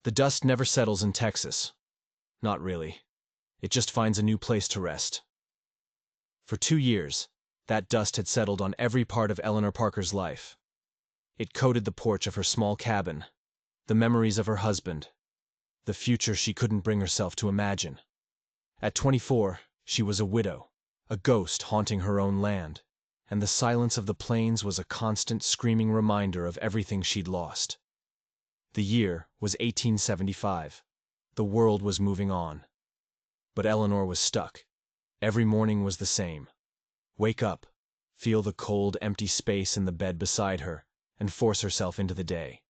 The dust never settles in Texas. Not really. It just finds a new place to rest. For 2 years, that dust had settled on every part of Eleanor Parker's life. It coated the porch of her small cabin, the memories of her husband, the future she couldn't bring herself to imagine. At 24, she was a widow, a ghost haunting her own land, and the silence of the plains was a constant screaming reminder of everything she'd lost. The year was 1875. The world was moving on. But Eleanor was stuck. Every morning was the same. Wake up, feel the cold, empty space in the bed beside her, and force herself into the day.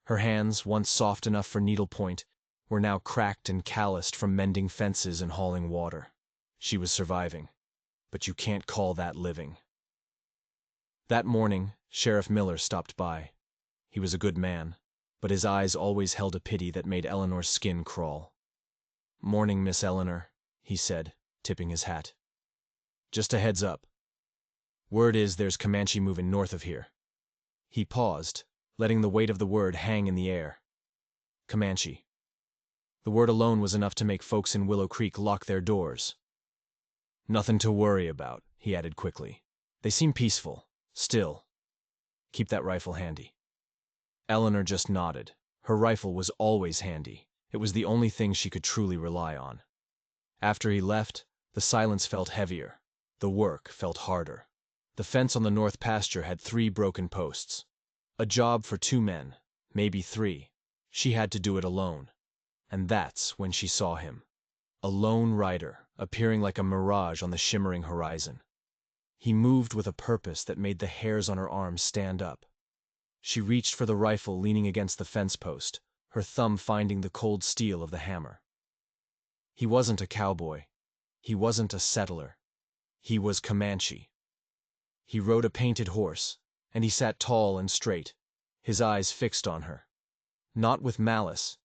Her hands, once soft enough for needlepoint, were now cracked and calloused from mending fences and hauling water. She was surviving, but you can't call that living. That morning, Sheriff Miller stopped by. He was a good man, but his eyes always held a pity that made Eleanor's skin crawl. "Morning, Miss Eleanor," he said, tipping his hat. "Just a heads up. Word is there's Comanche moving north of here." He paused, letting the weight of the word hang in the air. Comanche. The word alone was enough to make folks in Willow Creek lock their doors. "Nothing to worry about," he added quickly. "They seem peaceful. Still. Keep that rifle handy." Eleanor just nodded. Her rifle was always handy. It was the only thing she could truly rely on. After he left, the silence felt heavier. The work felt harder. The fence on the north pasture had 3 broken posts. A job for 2 men, maybe 3. She had to do it alone. And that's when she saw him. A lone rider, appearing like a mirage on the shimmering horizon. He moved with a purpose that made the hairs on her arms stand up. She reached for the rifle leaning against the fence post, her thumb finding the cold steel of the hammer. He wasn't a cowboy. He wasn't a settler. He was Comanche. He rode a painted horse, and he sat tall and straight, his eyes fixed on her. Not with malice,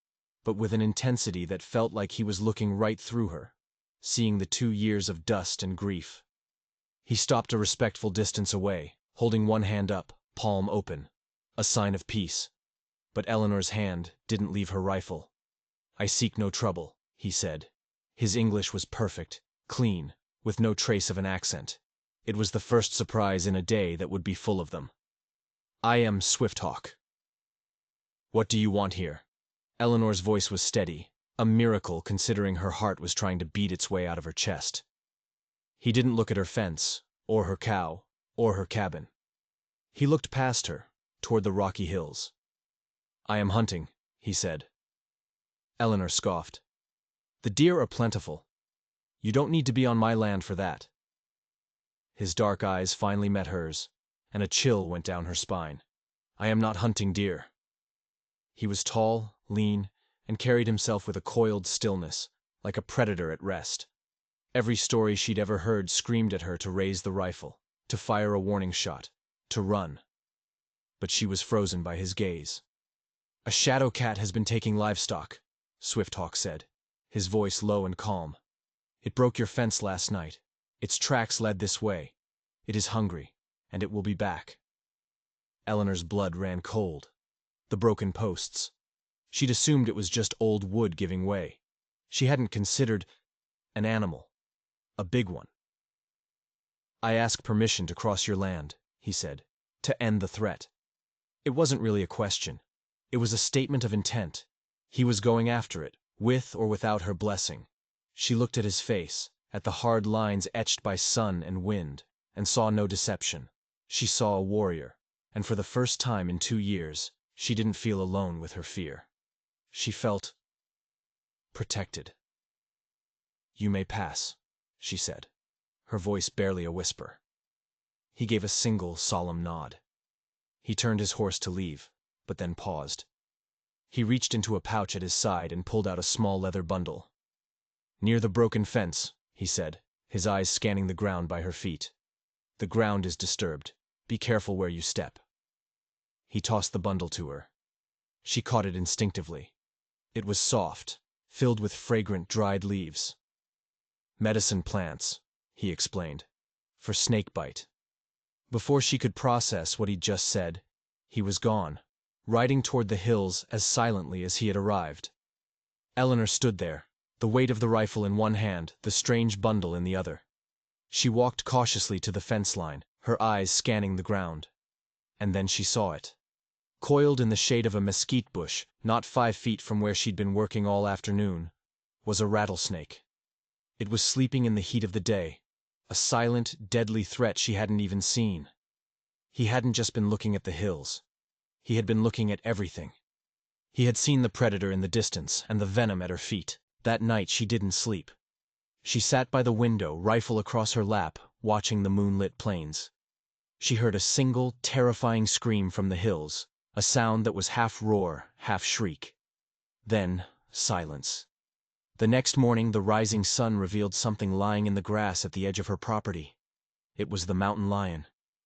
but with an intensity that felt like he was looking right through her, seeing the 2 years of dust and grief. He stopped a respectful distance away, holding one hand up, palm open, a sign of peace. But Eleanor's hand didn't leave her rifle. "I seek no trouble," he said. His English was perfect, clean, with no trace of an accent. It was the first surprise in a day that would be full of them. "I am Swifthawk." "What do you want here?" Eleanor's voice was steady, a miracle considering her heart was trying to beat its way out of her chest. He didn't look at her fence, or her cow, or her cabin. He looked past her, toward the rocky hills. "I am hunting," he said. Eleanor scoffed. "The deer are plentiful. You don't need to be on my land for that." His dark eyes finally met hers, and a chill went down her spine. "I am not hunting deer." He was tall, lean, and carried himself with a coiled stillness, like a predator at rest. Every story she'd ever heard screamed at her to raise the rifle, to fire a warning shot, to run. But she was frozen by his gaze. "A shadow cat has been taking livestock," Swifthawk said, his voice low and calm. "It broke your fence last night. Its tracks led this way. It is hungry, and it will be back." Eleanor's blood ran cold. The broken posts. She'd assumed it was just old wood giving way. She hadn't considered an animal. A big one. "I ask permission to cross your land," he said, "to end the threat." It wasn't really a question. It was a statement of intent. He was going after it, with or without her blessing. She looked at his face, at the hard lines etched by sun and wind, and saw no deception. She saw a warrior, and for the first time in 2 years, she didn't feel alone with her fear. She felt protected. "You may pass," she said, her voice barely a whisper. He gave a single solemn nod. He turned his horse to leave, but then paused. He reached into a pouch at his side and pulled out a small leather bundle. "Near the broken fence," he said, his eyes scanning the ground by her feet. "The ground is disturbed. Be careful where you step." He tossed the bundle to her. She caught it instinctively. It was soft, filled with fragrant dried leaves. "Medicine plants," he explained, "for snake bite." Before she could process what he'd just said, he was gone, riding toward the hills as silently as he had arrived. Eleanor stood there, the weight of the rifle in one hand, the strange bundle in the other. She walked cautiously to the fence line, her eyes scanning the ground. And then she saw it. Coiled in the shade of a mesquite bush, not 5 feet from where she'd been working all afternoon, was a rattlesnake. It was sleeping in the heat of the day, a silent, deadly threat she hadn't even seen. He hadn't just been looking at the hills. He had been looking at everything. He had seen the predator in the distance and the venom at her feet. That night she didn't sleep. She sat by the window, rifle across her lap, watching the moonlit plains. She heard a single, terrifying scream from the hills, a sound that was half roar, half shriek. Then, silence. The next morning the rising sun revealed something lying in the grass at the edge of her property. It was the mountain lion.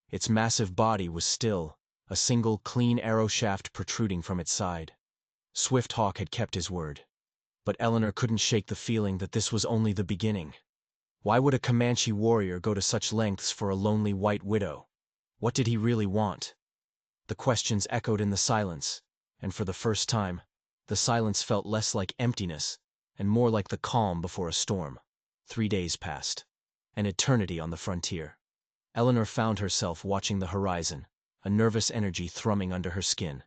Its massive body was still, a single clean arrow shaft protruding from its side. Swift Hawk had kept his word. But Eleanor couldn't shake the feeling that this was only the beginning. Why would a Comanche warrior go to such lengths for a lonely white widow? What did he really want? The questions echoed in the silence, and for the first time, the silence felt less like emptiness and more like the calm before a storm. 3 days passed. An eternity on the frontier. Eleanor found herself watching the horizon, a nervous energy thrumming under her skin.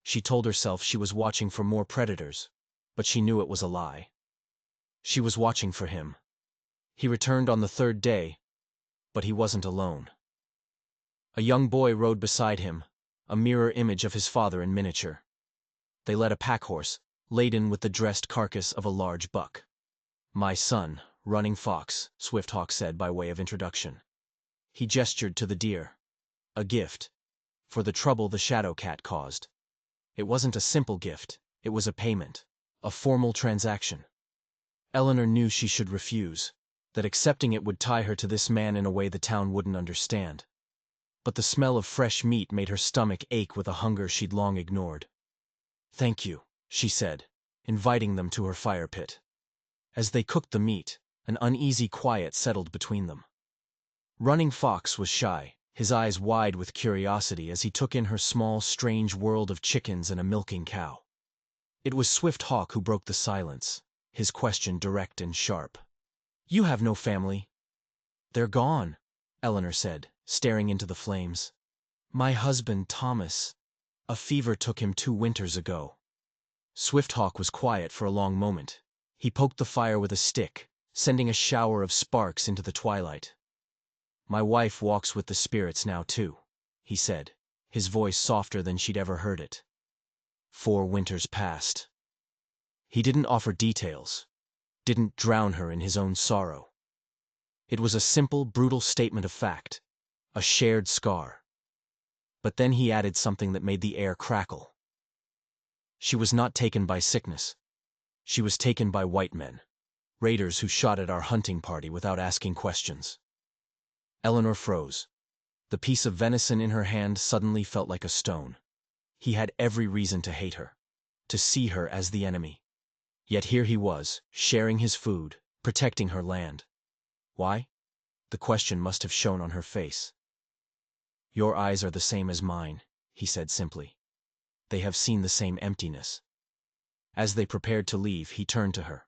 She told herself she was watching for more predators, but she knew it was a lie. She was watching for him. He returned on the 3rd day, but he wasn't alone. A young boy rode beside him, a mirror image of his father in miniature. They led a pack-horse, laden with the dressed carcass of a large buck. "My son, Running Fox," Swift Hawk said by way of introduction. He gestured to the deer. A gift, for the trouble the shadow cat caused. It wasn't a simple gift, it was a payment, a formal transaction. Eleanor knew she should refuse, that accepting it would tie her to this man in a way the town wouldn't understand. But the smell of fresh meat made her stomach ache with a hunger she'd long ignored. "Thank you," she said, inviting them to her fire pit. As they cooked the meat, an uneasy quiet settled between them. Running Fox was shy, his eyes wide with curiosity as he took in her small, strange world of chickens and a milking cow. It was Swift Hawk who broke the silence, his question direct and sharp. "You have no family." "They're gone," Eleanor said, staring into the flames. "My husband, Thomas. A fever took him 2 winters ago." Swift Hawk was quiet for a long moment. He poked the fire with a stick, sending a shower of sparks into the twilight. "My wife walks with the spirits now, too," he said, his voice softer than she'd ever heard it. 4 winters passed. He didn't offer details, didn't drown her in his own sorrow. It was a simple, brutal statement of fact, a shared scar. But then he added something that made the air crackle. She was not taken by sickness. She was taken by white men, raiders who shot at our hunting party without asking questions. Eleanor froze. The piece of venison in her hand suddenly felt like a stone. He had every reason to hate her, to see her as the enemy. Yet here he was, sharing his food, protecting her land. Why? The question must have shown on her face. "Your eyes are the same as mine," he said simply. "They have seen the same emptiness." As they prepared to leave, he turned to her.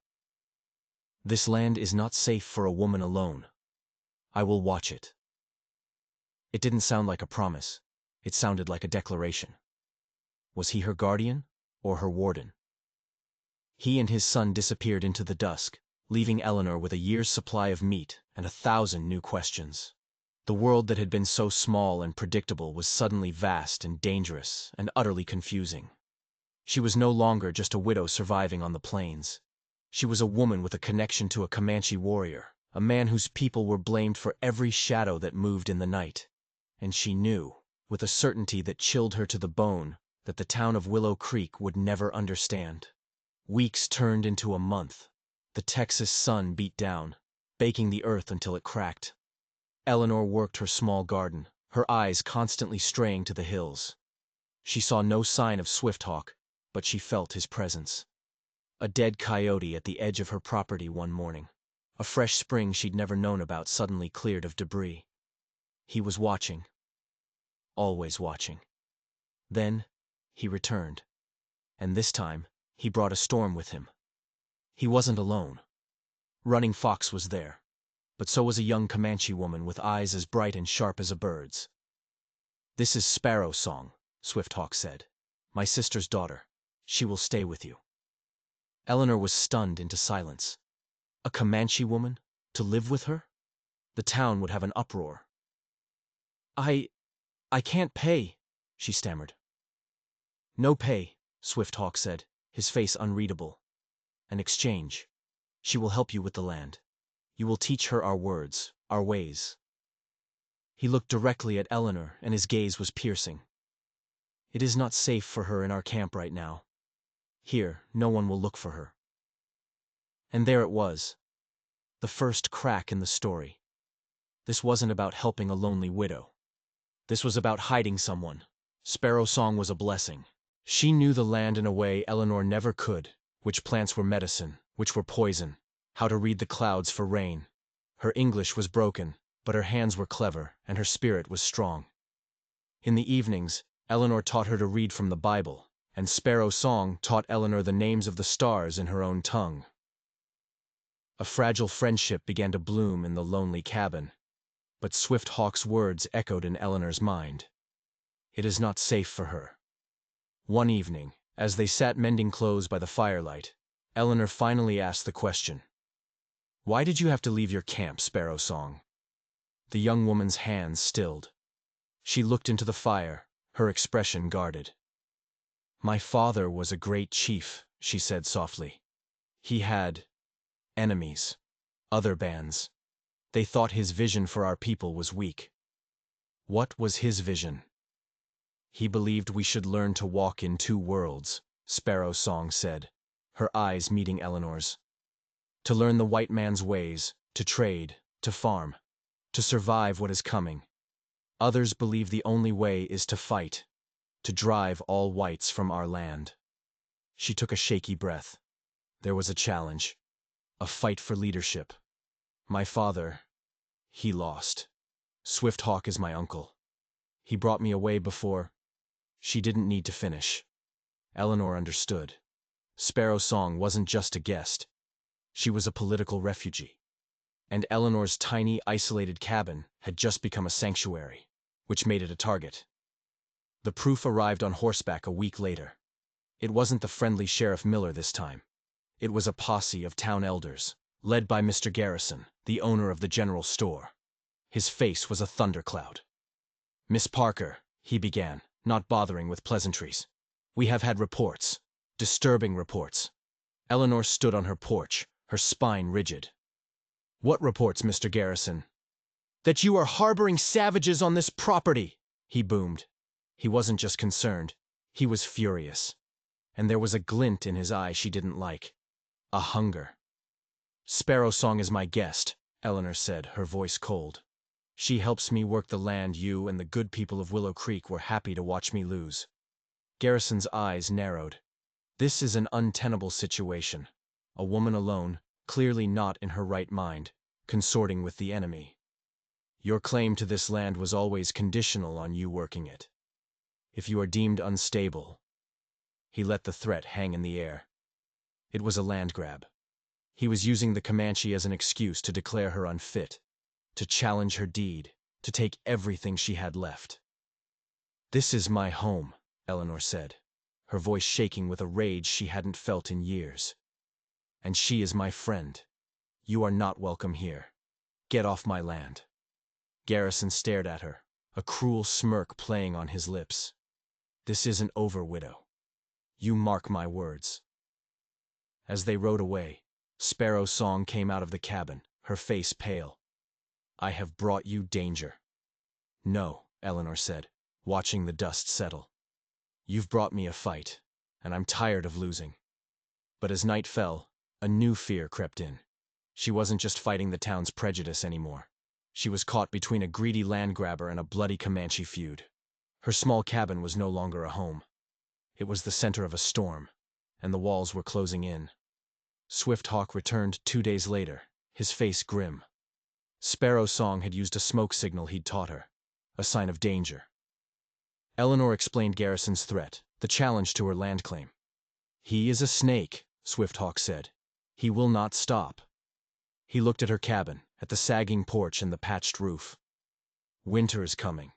"This land is not safe for a woman alone. I will watch it." It didn't sound like a promise. It sounded like a declaration. Was he her guardian or her warden? He and his son disappeared into the dusk, leaving Eleanor with a year's supply of meat and 1,000 new questions. The world that had been so small and predictable was suddenly vast and dangerous and utterly confusing. She was no longer just a widow surviving on the plains. She was a woman with a connection to a Comanche warrior, a man whose people were blamed for every shadow that moved in the night. And she knew, with a certainty that chilled her to the bone, that the town of Willow Creek would never understand. Weeks turned into a month. The Texas sun beat down, baking the earth until it cracked. Eleanor worked her small garden, her eyes constantly straying to the hills. She saw no sign of Swift Hawk, but she felt his presence. A dead coyote at the edge of her property one morning. A fresh spring she'd never known about suddenly cleared of debris. He was watching. Always watching. Then, He returned, and this time he brought a storm with him. He wasn't alone. Running Fox was there, but so was a young Comanche woman with eyes as bright and sharp as a bird's. "This is Sparrow Song," Swift Hawk said. "My sister's daughter. She will stay with you." Eleanor was stunned into silence. A Comanche woman? To live with her? The town would have an uproar. I can't pay," she stammered. "No pay," Swift Hawk said, his face unreadable. "An exchange. She will help you with the land. You will teach her our words, our ways." He looked directly at Eleanor, and his gaze was piercing. "It is not safe for her in our camp right now. Here, no one will look for her." And there it was. The first crack in the story. This wasn't about helping a lonely widow. This was about hiding someone. Sparrow Song was a blessing. She knew the land in a way Eleanor never could, which plants were medicine, which were poison, how to read the clouds for rain. Her English was broken, but her hands were clever, and her spirit was strong. In the evenings, Eleanor taught her to read from the Bible, and Sparrow Song taught Eleanor the names of the stars in her own tongue. A fragile friendship began to bloom in the lonely cabin, but Swift Hawk's words echoed in Eleanor's mind. It is not safe for her. One evening, as they sat mending clothes by the firelight, Eleanor finally asked the question, "Why did you have to leave your camp, Sparrow Song?" The young woman's hands stilled. She looked into the fire, her expression guarded. "My father was a great chief," she said softly. "He had enemies, other bands. They thought his vision for our people was weak." "What was his vision?" "He believed we should learn to walk in two worlds," Sparrow Song said, her eyes meeting Eleanor's. "To learn the white man's ways, to trade, to farm, to survive what is coming. Others believe the only way is to fight, to drive all whites from our land." She took a shaky breath. There was a challenge, a fight for leadership. "My father, he lost. Swift Hawk is my uncle. He brought me away before—" She didn't need to finish. Eleanor understood. Sparrow Song wasn't just a guest. She was a political refugee. And Eleanor's tiny, isolated cabin had just become a sanctuary, which made it a target. The proof arrived on horseback a week later. It wasn't the friendly Sheriff Miller this time. It was a posse of town elders, led by Mr. Garrison, the owner of the general store. His face was a thundercloud. "Miss Parker," he began, not bothering with pleasantries, "we have had reports, disturbing reports." Eleanor stood on her porch, her spine rigid. "What reports, Mr. Garrison?" "That you are harboring savages on this property," he boomed. He wasn't just concerned, he was furious. And there was a glint in his eye she didn't like. A hunger. "Sparrow Song is my guest," Eleanor said, her voice cold. "She helps me work the land you and the good people of Willow Creek were happy to watch me lose." Garrison's eyes narrowed. This is an untenable situation. A woman alone, clearly not in her right mind, consorting with the enemy. Your claim to this land was always conditional on you working it. If you are deemed unstable... He let the threat hang in the air. It was a land grab. He was using the Comanche as an excuse to declare her unfit, to challenge her deed, to take everything she had left. "This is my home," Eleanor said, her voice shaking with a rage she hadn't felt in years. "And she is my friend. You are not welcome here. Get off my land." Garrison stared at her, a cruel smirk playing on his lips. "This isn't over, widow. You mark my words." As they rode away, Sparrow Song came out of the cabin, her face pale. "I have brought you danger." "No," Eleanor said, watching the dust settle. "You've brought me a fight, and I'm tired of losing." But as night fell, a new fear crept in. She wasn't just fighting the town's prejudice anymore. She was caught between a greedy land grabber and a bloody Comanche feud. Her small cabin was no longer a home. It was the center of a storm, and the walls were closing in. Swift Hawk returned 2 days later, his face grim. Sparrow Song had used a smoke signal he'd taught her, a sign of danger. Eleanor explained Garrison's threat, the challenge to her land claim. "He is a snake," Swift-Hawk said. "He will not stop." He looked at her cabin, at the sagging porch and the patched roof. "Winter is coming.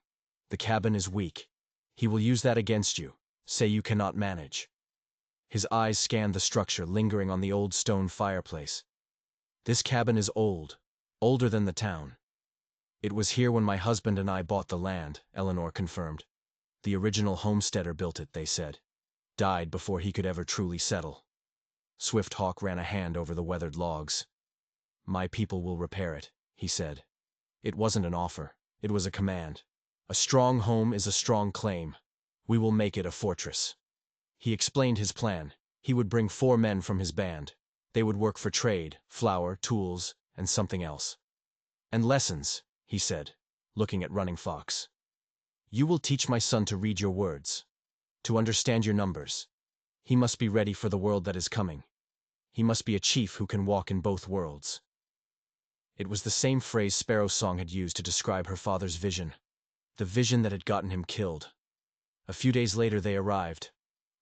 The cabin is weak. He will use that against you, say you cannot manage." His eyes scanned the structure, lingering on the old stone fireplace. "This cabin is old, older than the town." "It was here when my husband and I bought the land," Eleanor confirmed. "The original homesteader built it," they said. "Died before he could ever truly settle." Swift-Hawk ran a hand over the weathered logs. "My people will repair it," he said. It wasn't an offer, it was a command. "A strong home is a strong claim. We will make it a fortress." He explained his plan. He would bring 4 men from his band. They would work for trade, flour, tools, and something else. "And lessons," he said, looking at Running Fox. "You will teach my son to read your words, to understand your numbers. He must be ready for the world that is coming. He must be a chief who can walk in both worlds." It was the same phrase Sparrow's Song had used to describe her father's vision, the vision that had gotten him killed. A few days later they arrived,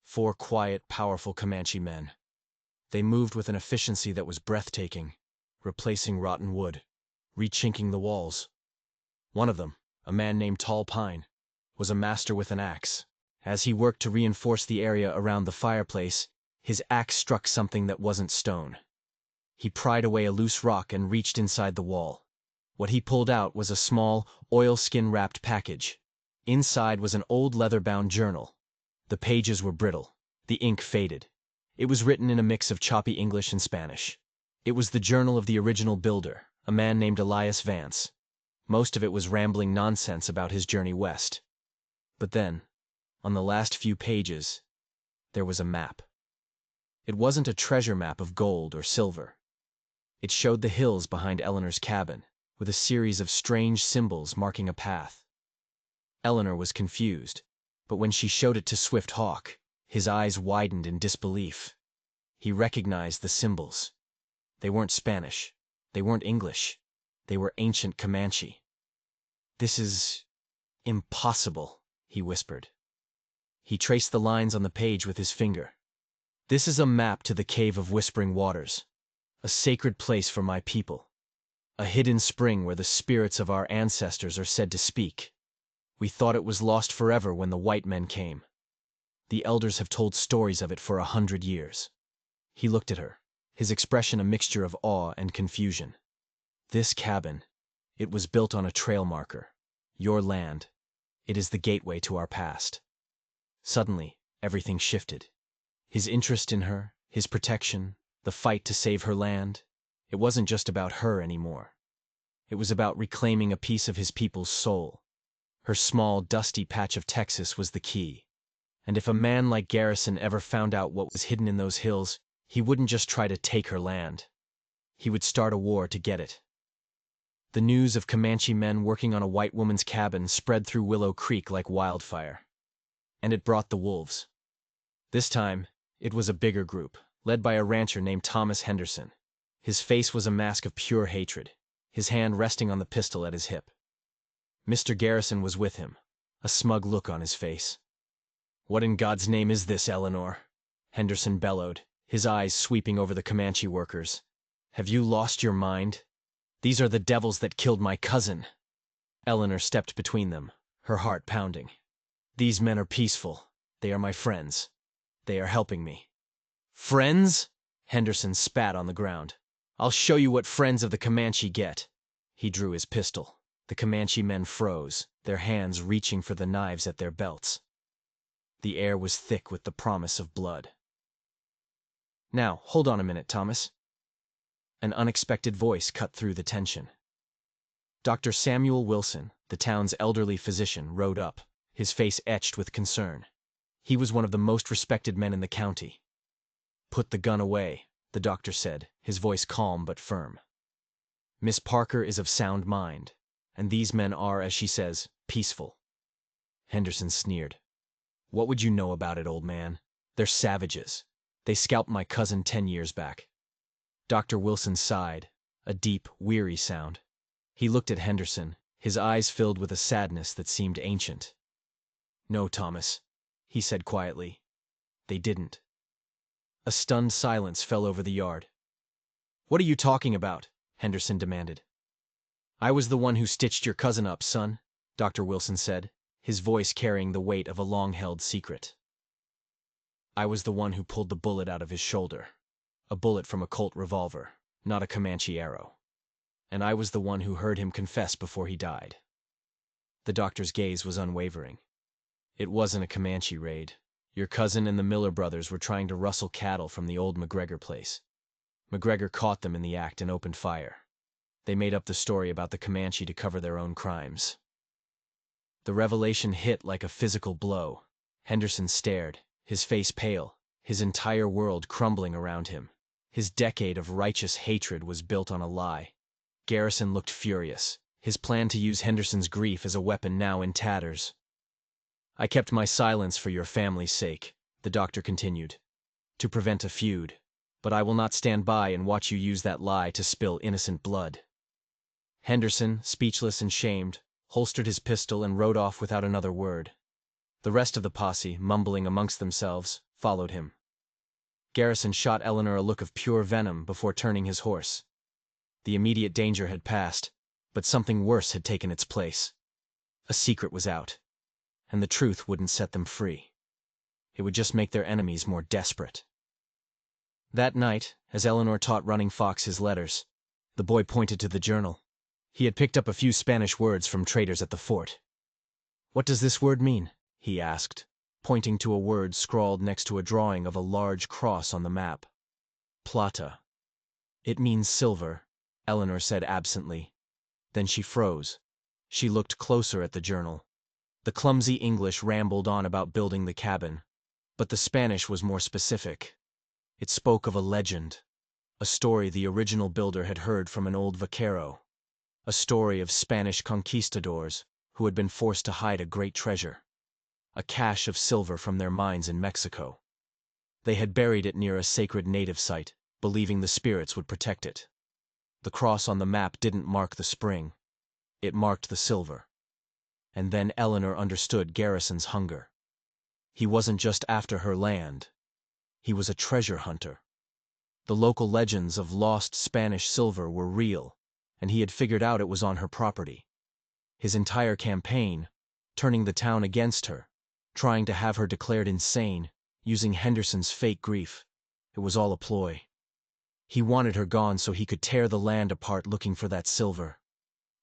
4 quiet, powerful Comanche men. They moved with an efficiency that was breathtaking, replacing rotten wood, rechinking the walls. One of them, a man named Tall Pine, was a master with an axe. As he worked to reinforce the area around the fireplace, his axe struck something that wasn't stone. He pried away a loose rock and reached inside the wall. What he pulled out was a small, oilskin-wrapped package. Inside was an old leather-bound journal. The pages were brittle. The ink faded. It was written in a mix of choppy English and Spanish. It was the journal of the original builder, a man named Elias Vance. Most of it was rambling nonsense about his journey west. But then, on the last few pages, there was a map. It wasn't a treasure map of gold or silver. It showed the hills behind Eleanor's cabin, with a series of strange symbols marking a path. Eleanor was confused, but when she showed it to Swift-Hawk, his eyes widened in disbelief. He recognized the symbols. They weren't Spanish. They weren't English. They were ancient Comanche. "This is impossible," he whispered. He traced the lines on the page with his finger. "This is a map to the Cave of Whispering Waters, a sacred place for my people, a hidden spring where the spirits of our ancestors are said to speak. We thought it was lost forever when the white men came. The elders have told stories of it for 100 years. He looked at her, his expression a mixture of awe and confusion. "This cabin, it was built on a trail marker. Your land. It is the gateway to our past." Suddenly, everything shifted. His interest in her, his protection, the fight to save her land. It wasn't just about her anymore. It was about reclaiming a piece of his people's soul. Her small, dusty patch of Texas was the key. And if a man like Garrison ever found out what was hidden in those hills, he wouldn't just try to take her land. He would start a war to get it. The news of Comanche men working on a white woman's cabin spread through Willow Creek like wildfire. And it brought the wolves. This time, it was a bigger group, led by a rancher named Thomas Henderson. His face was a mask of pure hatred, his hand resting on the pistol at his hip. Mr. Garrison was with him, a smug look on his face. "What in God's name is this, Eleanor?" Henderson bellowed, his eyes sweeping over the Comanche workers. "Have you lost your mind? These are the devils that killed my cousin." Eleanor stepped between them, her heart pounding. "These men are peaceful. They are my friends. They are helping me." "Friends?" Henderson spat on the ground. "I'll show you what friends of the Comanche get." He drew his pistol. The Comanche men froze, their hands reaching for the knives at their belts. The air was thick with the promise of blood. "Now, hold on a minute, Thomas." An unexpected voice cut through the tension. Dr. Samuel Wilson, the town's elderly physician, rode up, his face etched with concern. He was one of the most respected men in the county. "Put the gun away," the doctor said, his voice calm but firm. "Miss Parker is of sound mind, and these men are, as she says, peaceful." Henderson sneered. "What would you know about it, old man? They're savages. They scalped my cousin 10 years back." Dr. Wilson sighed, a deep, weary sound. He looked at Henderson, his eyes filled with a sadness that seemed ancient. "No, Thomas," he said quietly. They didn't. A stunned silence fell over the yard. What are you talking about? Henderson demanded. I was the one who stitched your cousin up, son, Dr. Wilson said, his voice carrying the weight of a long-held secret. I was the one who pulled the bullet out of his shoulder. A bullet from a Colt revolver, not a Comanche arrow. And I was the one who heard him confess before he died. The doctor's gaze was unwavering. It wasn't a Comanche raid. Your cousin and the Miller brothers were trying to rustle cattle from the old McGregor place. McGregor caught them in the act and opened fire. They made up the story about the Comanche to cover their own crimes. The revelation hit like a physical blow. Henderson stared, his face pale, his entire world crumbling around him. His decade of righteous hatred was built on a lie. Garrison looked furious, his plan to use Henderson's grief as a weapon now in tatters. I kept my silence for your family's sake, the doctor continued, to prevent a feud, but I will not stand by and watch you use that lie to spill innocent blood. Henderson, speechless and shamed, holstered his pistol and rode off without another word. The rest of the posse, mumbling amongst themselves, followed him. Garrison shot Eleanor a look of pure venom before turning his horse. The immediate danger had passed, but something worse had taken its place. A secret was out, and the truth wouldn't set them free. It would just make their enemies more desperate. That night, as Eleanor taught Running Fox his letters, the boy pointed to the journal. He had picked up a few Spanish words from traders at the fort. What does this word mean? He asked, pointing to a word scrawled next to a drawing of a large cross on the map. Plata. It means silver, Eleanor said absently. Then she froze. She looked closer at the journal. The clumsy English rambled on about building the cabin, but the Spanish was more specific. It spoke of a legend, a story the original builder had heard from an old vaquero, a story of Spanish conquistadors who had been forced to hide a great treasure, a cache of silver from their mines in Mexico. They had buried it near a sacred native site, believing the spirits would protect it. The cross on the map didn't mark the spring. It marked the silver. And then Eleanor understood Garrison's hunger. He wasn't just after her land. He was a treasure hunter. The local legends of lost Spanish silver were real, and he had figured out it was on her property. His entire campaign, turning the town against her, trying to have her declared insane, using Henderson's fake grief, it was all a ploy. He wanted her gone so he could tear the land apart looking for that silver.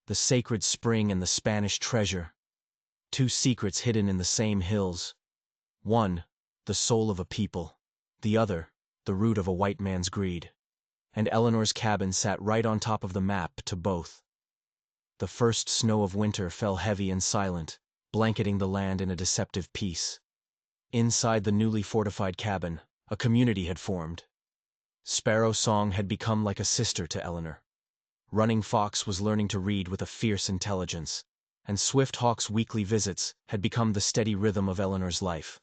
The sacred spring and the Spanish treasure. Two secrets hidden in the same hills. One, the soul of a people. The other, the root of a white man's greed. And Eleanor's cabin sat right on top of the map to both. The first snow of winter fell heavy and silent, blanketing the land in a deceptive peace. Inside the newly fortified cabin, a community had formed. Sparrow Song had become like a sister to Eleanor. Running Fox was learning to read with a fierce intelligence, and Swift Hawk's weekly visits had become the steady rhythm of Eleanor's life.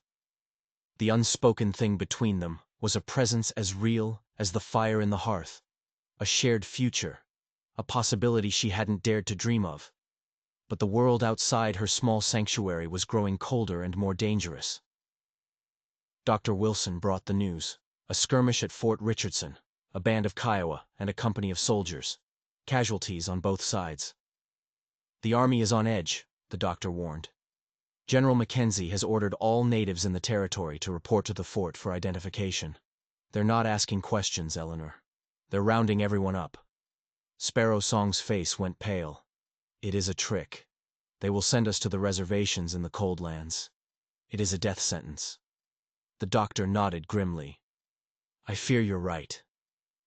The unspoken thing between them was a presence as real as the fire in the hearth, a shared future, a possibility she hadn't dared to dream of. But the world outside her small sanctuary was growing colder and more dangerous. Dr. Wilson brought the news. A skirmish at Fort Richardson, a band of Kiowa and a company of soldiers. Casualties on both sides. The army is on edge, the doctor warned. General Mackenzie has ordered all natives in the territory to report to the fort for identification. They're not asking questions, Eleanor. They're rounding everyone up. Sparrow Song's face went pale. It is a trick. They will send us to the reservations in the cold lands. It is a death sentence. The doctor nodded grimly. I fear you're right.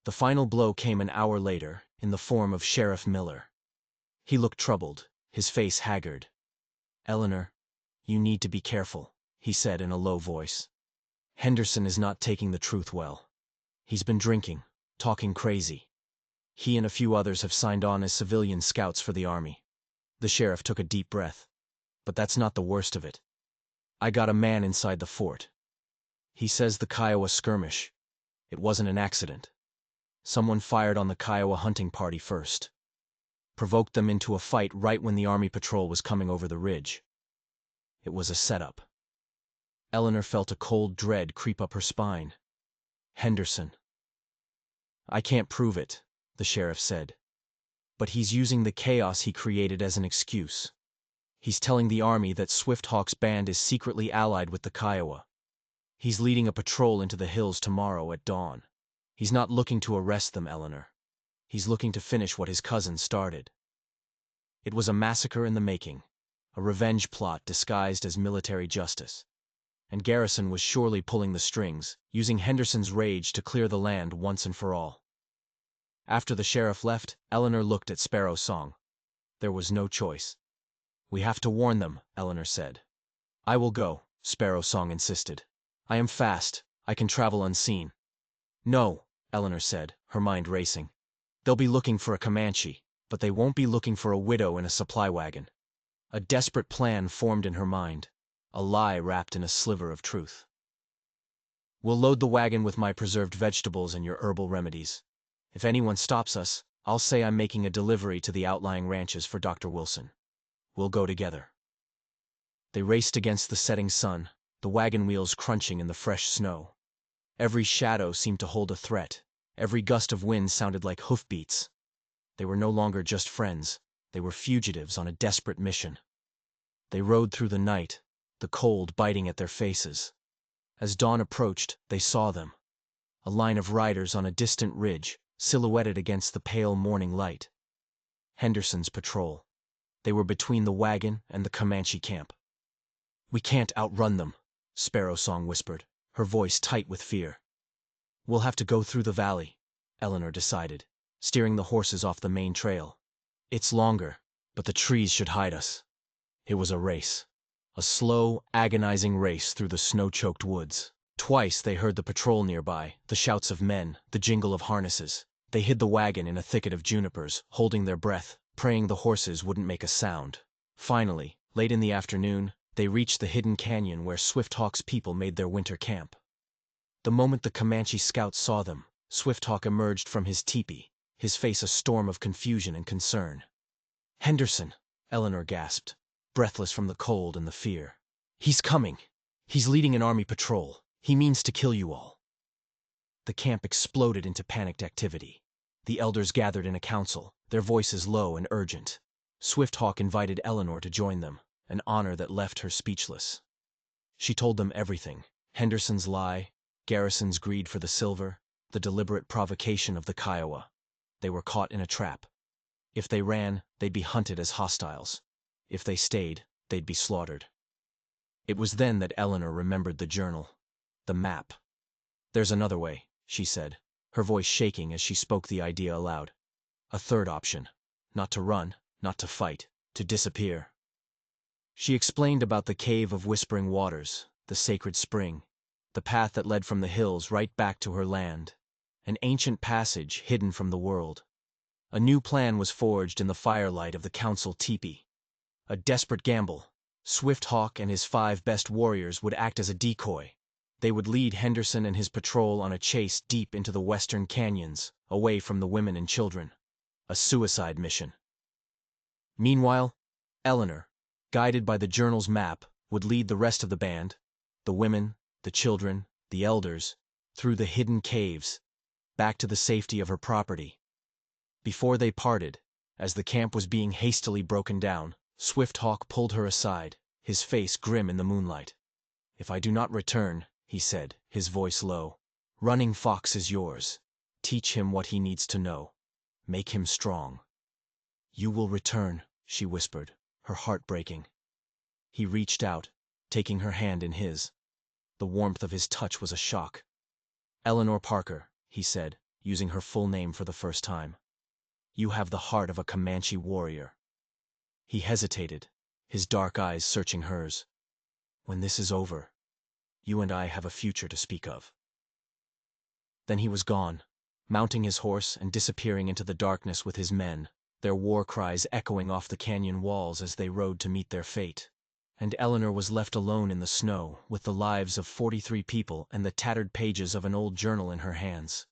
The final blow came an hour later, in the form of Sheriff Miller. He looked troubled, his face haggard. Eleanor, you need to be careful, he said in a low voice. Henderson is not taking the truth well. He's been drinking, talking crazy. He and a few others have signed on as civilian scouts for the army. The sheriff took a deep breath. But that's not the worst of it. I got a man inside the fort. He says the Kiowa skirmish. It wasn't an accident. Someone fired on the Kiowa hunting party first. Provoked them into a fight right when the army patrol was coming over the ridge. It was a setup. Eleanor felt a cold dread creep up her spine. Henderson. I can't prove it, the sheriff said. But he's using the chaos he created as an excuse. He's telling the army that Swift-Hawk's band is secretly allied with the Kiowa. He's leading a patrol into the hills tomorrow at dawn. He's not looking to arrest them, Eleanor. He's looking to finish what his cousin started. It was a massacre in the making, a revenge plot disguised as military justice. And Garrison was surely pulling the strings, using Henderson's rage to clear the land once and for all. After the sheriff left, Eleanor looked at Sparrow Song. There was no choice. We have to warn them, Eleanor said. I will go, Sparrow Song insisted. I am fast. I can travel unseen. No, Eleanor said, her mind racing. They'll be looking for a Comanche, but they won't be looking for a widow in a supply wagon. A desperate plan formed in her mind, a lie wrapped in a sliver of truth. We'll load the wagon with my preserved vegetables and your herbal remedies. If anyone stops us, I'll say I'm making a delivery to the outlying ranches for Dr. Wilson. We'll go together. They raced against the setting sun, the wagon wheels crunching in the fresh snow. Every shadow seemed to hold a threat. Every gust of wind sounded like hoofbeats. They were no longer just friends. They were fugitives on a desperate mission. They rode through the night, the cold biting at their faces. As dawn approached, they saw them. A line of riders on a distant ridge, silhouetted against the pale morning light. Henderson's patrol. They were between the wagon and the Comanche camp. We can't outrun them, Sparrow Song whispered, her voice tight with fear. We'll have to go through the valley, Eleanor decided, steering the horses off the main trail. It's longer, but the trees should hide us. It was a race. A slow, agonizing race through the snow-choked woods. Twice they heard the patrol nearby, the shouts of men, the jingle of harnesses. They hid the wagon in a thicket of junipers, holding their breath, praying the horses wouldn't make a sound. Finally, late in the afternoon, they reached the hidden canyon where Swift-Hawk's people made their winter camp. The moment the Comanche scouts saw them, Swift-Hawk emerged from his teepee, his face a storm of confusion and concern. Henderson, Eleanor gasped, breathless from the cold and the fear. He's coming. He's leading an army patrol. He means to kill you all. The camp exploded into panicked activity. The elders gathered in a council, their voices low and urgent. Swift-Hawk invited Eleanor to join them, an honor that left her speechless. She told them everything: Henderson's lie, Garrison's greed for the silver, the deliberate provocation of the Kiowa. They were caught in a trap. If they ran, they'd be hunted as hostiles. If they stayed, they'd be slaughtered. It was then that Eleanor remembered the journal, the map. There's another way, she said, her voice shaking as she spoke the idea aloud. A third option. Not to run, not to fight, to disappear. She explained about the Cave of Whispering Waters, the sacred spring, the path that led from the hills right back to her land, an ancient passage hidden from the world. A new plan was forged in the firelight of the council teepee. A desperate gamble. Swift-Hawk and his 5 best warriors would act as a decoy. They would lead Henderson and his patrol on a chase deep into the western canyons, away from the women and children. A suicide mission. Meanwhile, Eleanor, guided by the journal's map, would lead the rest of the band, the women, the children, the elders, through the hidden caves, back to the safety of her property. Before they parted, as the camp was being hastily broken down, Swift-Hawk pulled her aside, his face grim in the moonlight. If I do not return, he said, his voice low, Running Fox is yours. Teach him what he needs to know. Make him strong. You will return, she whispered, her heart breaking. He reached out, taking her hand in his. The warmth of his touch was a shock. Eleanor Parker, he said, using her full name for the first time. You have the heart of a Comanche warrior. He hesitated, his dark eyes searching hers. When this is over, you and I have a future to speak of. Then he was gone, mounting his horse and disappearing into the darkness with his men, their war cries echoing off the canyon walls as they rode to meet their fate. And Eleanor was left alone in the snow, with the lives of 43 people and the tattered pages of an old journal in her hands.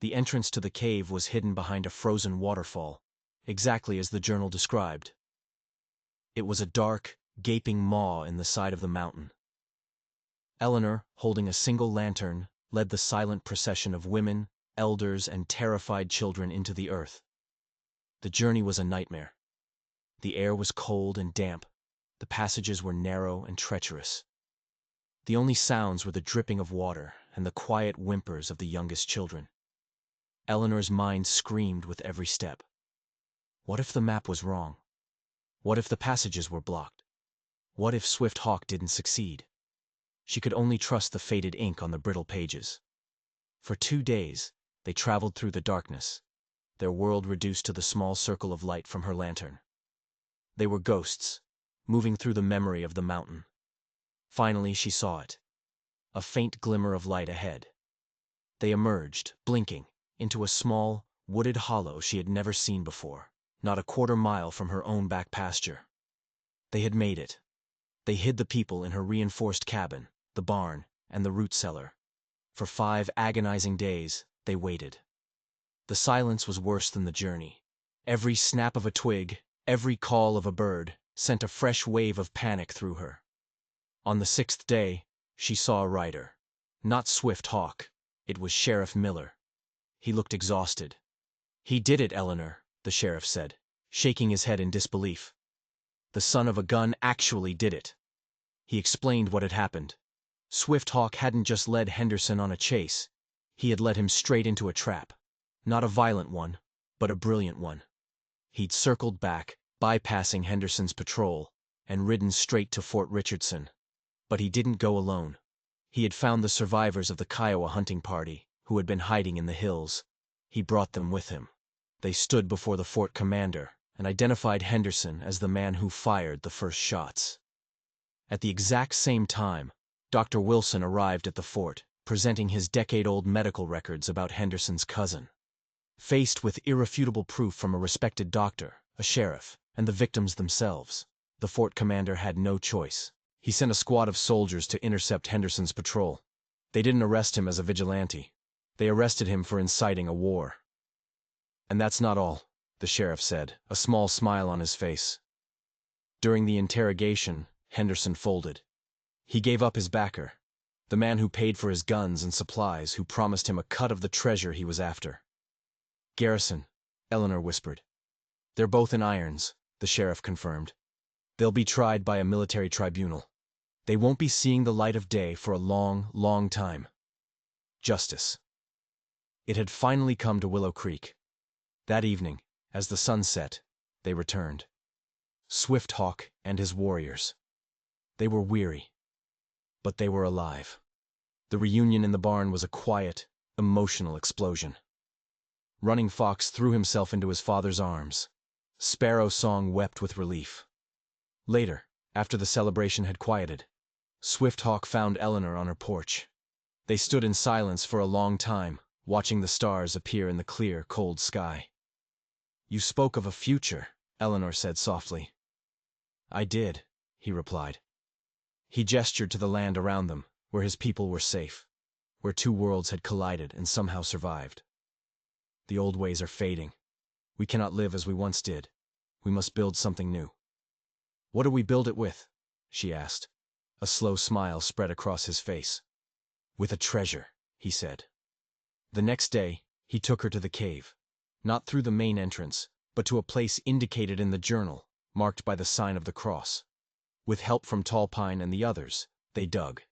The entrance to the cave was hidden behind a frozen waterfall, exactly as the journal described. It was a dark, gaping maw in the side of the mountain. Eleanor, holding a single lantern, led the silent procession of women, elders, and terrified children into the earth. The journey was a nightmare. The air was cold and damp. The passages were narrow and treacherous. The only sounds were the dripping of water and the quiet whimpers of the youngest children. Eleanor's mind screamed with every step. What if the map was wrong? What if the passages were blocked? What if Swift Hawk didn't succeed? She could only trust the faded ink on the brittle pages. For 2 days, they traveled through the darkness, their world reduced to the small circle of light from her lantern. They were ghosts, moving through the memory of the mountain. Finally, she saw it. A faint glimmer of light ahead. They emerged, blinking, into a small, wooded hollow she had never seen before, not a quarter mile from her own back pasture. They had made it. They hid the people in her reinforced cabin, the barn, and the root cellar. For 5 agonizing days, they waited. The silence was worse than the journey. Every snap of a twig, every call of a bird, sent a fresh wave of panic through her. On the 6th day, she saw a rider. Not Swift Hawk. It was Sheriff Miller. He looked exhausted. "He did it, Eleanor," the sheriff said, shaking his head in disbelief. "The son of a gun actually did it." He explained what had happened. Swift Hawk hadn't just led Henderson on a chase. He had led him straight into a trap. Not a violent one, but a brilliant one. He'd circled back, bypassing Henderson's patrol, and ridden straight to Fort Richardson. But he didn't go alone. He had found the survivors of the Kiowa hunting party, who had been hiding in the hills. He brought them with him. They stood before the fort commander and identified Henderson as the man who fired the first shots. At the exact same time, Dr. Wilson arrived at the fort, presenting his decade-old medical records about Henderson's cousin. Faced with irrefutable proof from a respected doctor, a sheriff, and the victims themselves, the fort commander had no choice. He sent a squad of soldiers to intercept Henderson's patrol. They didn't arrest him as a vigilante. They arrested him for inciting a war. "And that's not all," the sheriff said, a small smile on his face. During the interrogation, Henderson folded. He gave up his backer, the man who paid for his guns and supplies, who promised him a cut of the treasure he was after. "Garrison," Eleanor whispered. "They're both in irons," the sheriff confirmed. "They'll be tried by a military tribunal. They won't be seeing the light of day for a long, long time. Justice." It had finally come to Willow Creek. That evening, as the sun set, they returned. Swift Hawk and his warriors. They were weary, but they were alive. The reunion in the barn was a quiet, emotional explosion. Running Fox threw himself into his father's arms. Sparrow Song wept with relief. Later, after the celebration had quieted, Swift Hawk found Eleanor on her porch. They stood in silence for a long time, watching the stars appear in the clear, cold sky. "You spoke of a future," Eleanor said softly. "I did," he replied. He gestured to the land around them, where his people were safe, where 2 worlds had collided and somehow survived. "The old ways are fading. We cannot live as we once did. We must build something new." "What do we build it with?" she asked. A slow smile spread across his face. "With a treasure," he said. The next day, he took her to the cave. Not through the main entrance, but to a place indicated in the journal, marked by the sign of the cross. With help from Tall Pine and the others, they dug.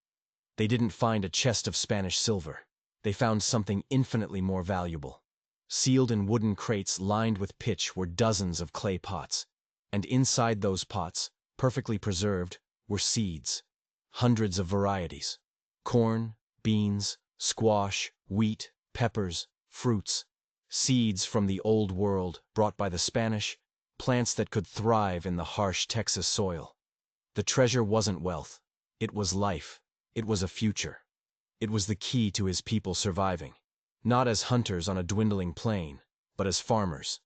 They didn't find a chest of Spanish silver. They found something infinitely more valuable. Sealed in wooden crates lined with pitch were dozens of clay pots, and inside those pots, perfectly preserved, were seeds. Hundreds of varieties. Corn, beans, squash, wheat, peppers, fruits. Seeds from the old world, brought by the Spanish, plants that could thrive in the harsh Texas soil. The treasure wasn't wealth. It was life. It was a future. It was the key to his people surviving, not as hunters on a dwindling plain, but as farmers,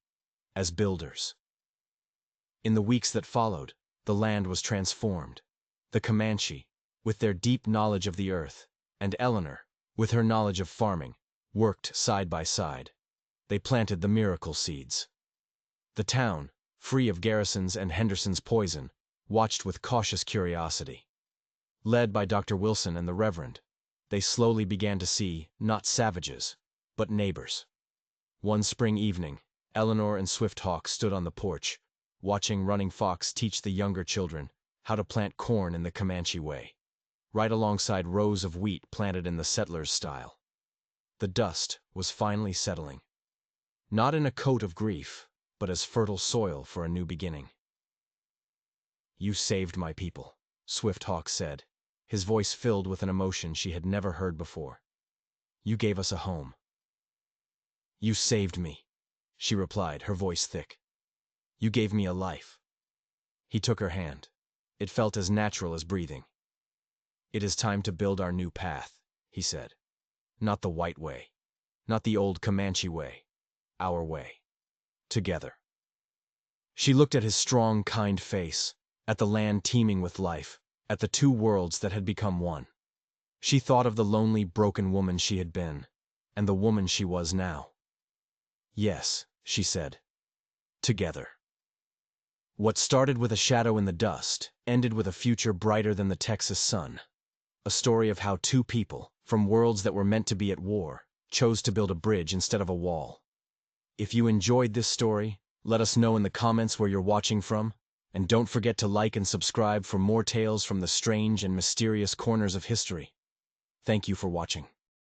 as builders. In the weeks that followed, the land was transformed. The Comanche, with their deep knowledge of the earth, and Eleanor, with her knowledge of farming, worked side by side. They planted the miracle seeds. The town, free of Garrison's and Henderson's poison, watched with cautious curiosity. Led by Dr. Wilson and the Reverend, they slowly began to see not savages, but neighbors. One spring evening, Eleanor and Swift Hawk stood on the porch, watching Running Fox teach the younger children how to plant corn in the Comanche way, right alongside rows of wheat planted in the settlers' style. The dust was finally settling, not in a coat of grief, but as fertile soil for a new beginning. "You saved my people," Swift Hawk said, his voice filled with an emotion she had never heard before. "You gave us a home." "You saved me," she replied, her voice thick. "You gave me a life." He took her hand. It felt as natural as breathing. "It is time to build our new path," he said. "Not the white way, not the old Comanche way, our way. Together." She looked at his strong, kind face, at the land teeming with life, at the two worlds that had become one. She thought of the lonely, broken woman she had been, and the woman she was now. "Yes," she said. "Together." What started with a shadow in the dust ended with a future brighter than the Texas sun. A story of how two people, from worlds that were meant to be at war, chose to build a bridge instead of a wall. If you enjoyed this story, let us know in the comments where you're watching from, and don't forget to like and subscribe for more tales from the strange and mysterious corners of history. Thank you for watching.